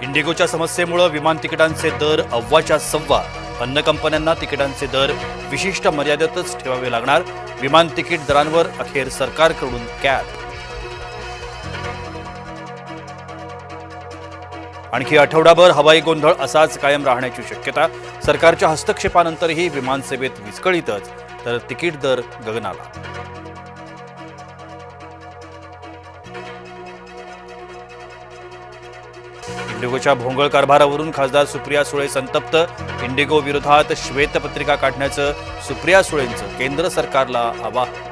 इंडिगोच्या समस्येमुळे विमान तिकिटांचे दर अव्वाच्या सव्वा. अन्न कंपन्यांना तिकिटांचे दर विशिष्ट मर्यादेतच ठेवावे लागणार. विमान तिकीट दरांवर अखेर सरकारकडून कॅप. आणखी आठवडाभर हवाई गोंधळ असाच कायम राहण्याची शक्यता. सरकारच्या हस्तक्षेपानंतरही विमानसेवेत विस्कळीतच, तर तिकीट दर गगनाला. इंडिगोच्या भोंगळ कारभारावरून खासदार सुप्रिया सुळे संतप्त. इंडिगो विरोधात श्वेतपत्रिका काढण्याचं सुप्रिया सुळेंचं केंद्र सरकारला आवाहन.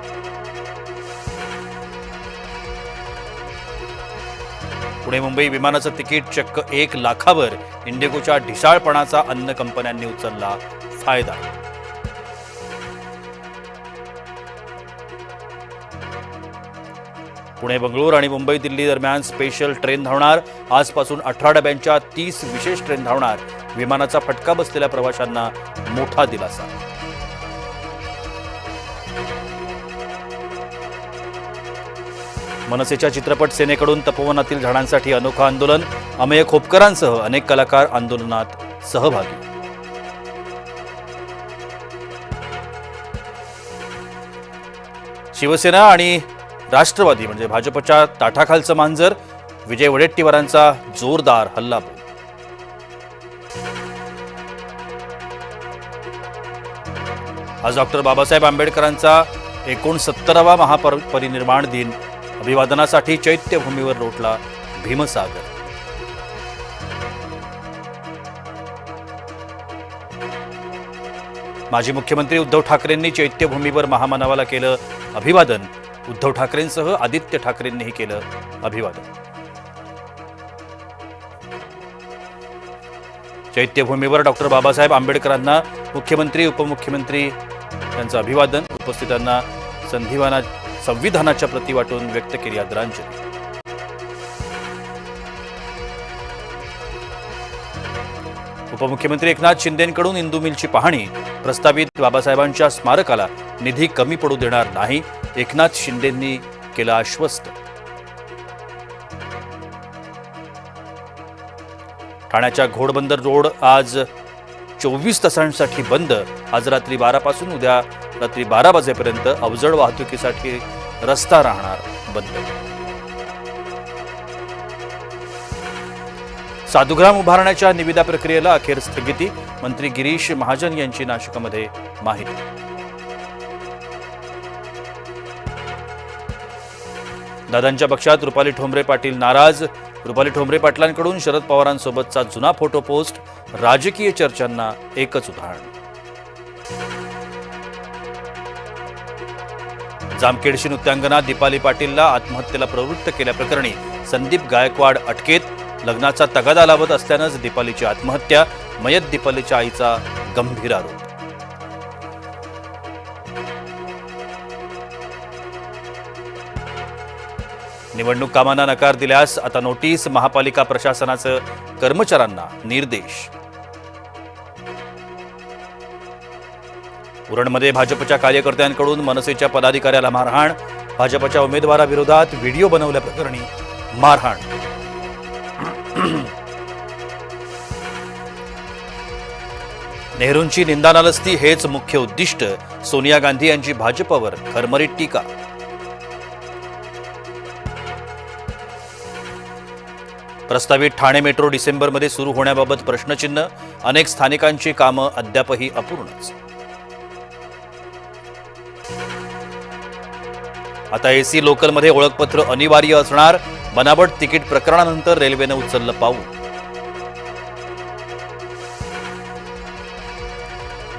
पुणे मुंबई विमानाचं तिकीट चक्क 1 लाखावर. इंडिगोच्या ढिसाळपणाचा अन्न कंपन्यांनी उचलला फायदा. पुणे बंगळूर आणि मुंबई दिल्ली दरम्यान स्पेशल ट्रेन धावणार. आजपासून 18 डब्यांच्या 30 विशेष ट्रेन धावणार. विमानाचा फटका बसलेल्या प्रवाशांना मोठा दिलासा. मनसेच्या चित्रपट सेनेकडून तपोवनातील झाडांसाठी अनोखं आंदोलन. अमेय खोपकरांसह अनेक कलाकार आंदोलनात सहभागी. शिवसेना आणि राष्ट्रवादी म्हणजे भाजपच्या ताठाखालचं मांजर. विजय वडेट्टीवारांचा जोरदार हल्लाबोल. आज डॉक्टर बाबासाहेब आंबेडकरांचा 69वा महापरिनिर्वाण दिन. अभिवादनासाठी चैत्यभूमीवर लोटला भीमसागर. माजी मुख्यमंत्री उद्धव ठाकरेंनी चैत्यभूमीवर महामानवाला केलं अभिवादन. उद्धव ठाकरेंसह आदित्य ठाकरेंनीही केलं अभिवादन. चैत्यभूमीवर डॉक्टर बाबासाहेब आंबेडकरांना मुख्यमंत्री उपमुख्यमंत्री यांचं अभिवादन. उपस्थितांना संविधानाच्या प्रती वाटून व्यक्त केली आदरांजली. उपमुख्यमंत्री एकनाथ शिंदेंकडून इंदू मिलची पाहणी. प्रस्तावित बाबासाहेबांच्या स्मारकाला निधी कमी पडू देणार नाही, एकनाथ शिंदेंनी केलं आश्वस्त. ठाण्याच्या घोडबंदर रोड आज 24 तासांसाठी बंद. आज रात्री 12 पासून उद्या रात्री 12 वाजेपर्यंत अवजड वाहतुकीसाठी रस्ता राहणार बंद. साधुग्राम उभारण्याच्या निविदा प्रक्रियेला अखेर स्थगिती. मंत्री गिरीश महाजन यांची नाशिकमध्ये माहिती. दादांच्या पक्षात रुपाली ठोंबरे पाटील नाराज. रुपाली ठोंबरे पाटलांकडून शरद पवारांसोबतचा जुना फोटो पोस्ट. राजकीय चर्चांना एकच उदाहरण. जामखेडची नृत्यांगना दीपाली पाटीलला आत्महत्येला प्रवृत्त केल्याप्रकरणी संदीप गायकवाड अटकेत. लग्नाचा तगादा लावत असल्यानंच दीपालीची आत्महत्या. मयत दीपालीच्या आईचा गंभीर आरोप. निवडणूक कामांना नकार दिल्यास आता नोटीस. महापालिका प्रशासनाचं कर्मचाऱ्यांना निर्देश. उरणमध्ये भाजपच्या कार्यकर्त्यांकडून मनसेच्या पदाधिकाऱ्याला मारहाण. भाजपच्या उमेदवाराविरोधात व्हिडिओ बनवल्याप्रकरणी मारहाण. नेहरूंची निंदानालस्ती हेच मुख्य उद्दिष्ट. सोनिया गांधी यांची भाजपवर खरमरीत टीका. प्रस्तावित ठाणे मेट्रो डिसेंबरमध्ये सुरू होण्याबाबत प्रश्नचिन्ह. अनेक स्थानिकांची कामं अद्यापही अपूर्णच. आता एसी लोकलमध्ये ओळखपत्र अनिवार्य असणार. बनावट तिकीट प्रकरणानंतर रेल्वेनं उचललं पाऊल.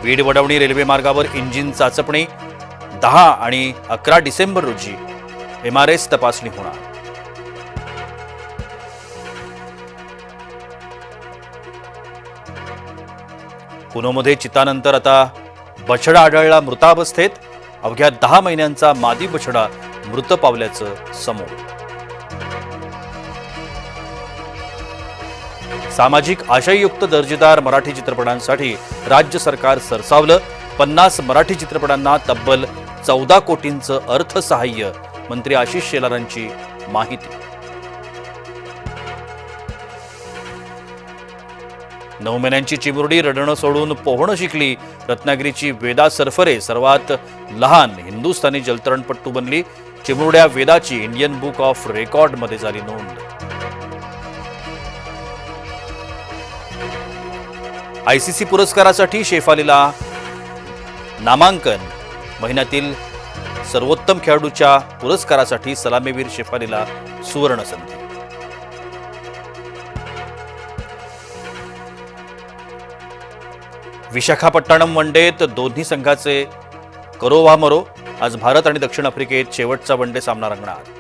बीड वडवणी रेल्वे मार्गावर इंजिन चाचपणी. 10 आणि 11 डिसेंबर रोजी MRS तपासणी होणार. पुणेमध्ये चितानंतर आता बछडा आढळला मृतावस्थेत. अवघ्या 10 महिन्यांचा मादी बछडा मृत पावल्याचं समोर. सामाजिक आशययुक्त दर्जेदार मराठी चित्रपटांसाठी राज्य सरकार सरसावलं. 50 मराठी चित्रपटांना तब्बल 14 कोटींचं अर्थसहाय्य. मंत्री आशिष शेलारांची माहिती. 9 महिन्यांची चिमुरडी रडणं सोडून पोहणं शिकली. रत्नागिरीची वेदा सरफरे सर्वात लहान हिंदुस्थानी जलतरणपटू बनली. चिमुरड्या वेदाची इंडियन बुक ऑफ रेकॉर्डमध्ये झाली नोंद. आयसीसी पुरस्कारासाठी शेफालीला नामांकन. महिन्यातील सर्वोत्तम खेळाडूच्या पुरस्कारासाठी सलामीवीर शेफालीला सुवर्ण संधी. विशाखापट्टणम वनडेत दोन्ही संघाचे करो वा मरो. आज भारत आणि दक्षिण आफ्रिकेत शेवटचा वनडे सामना रंगणार.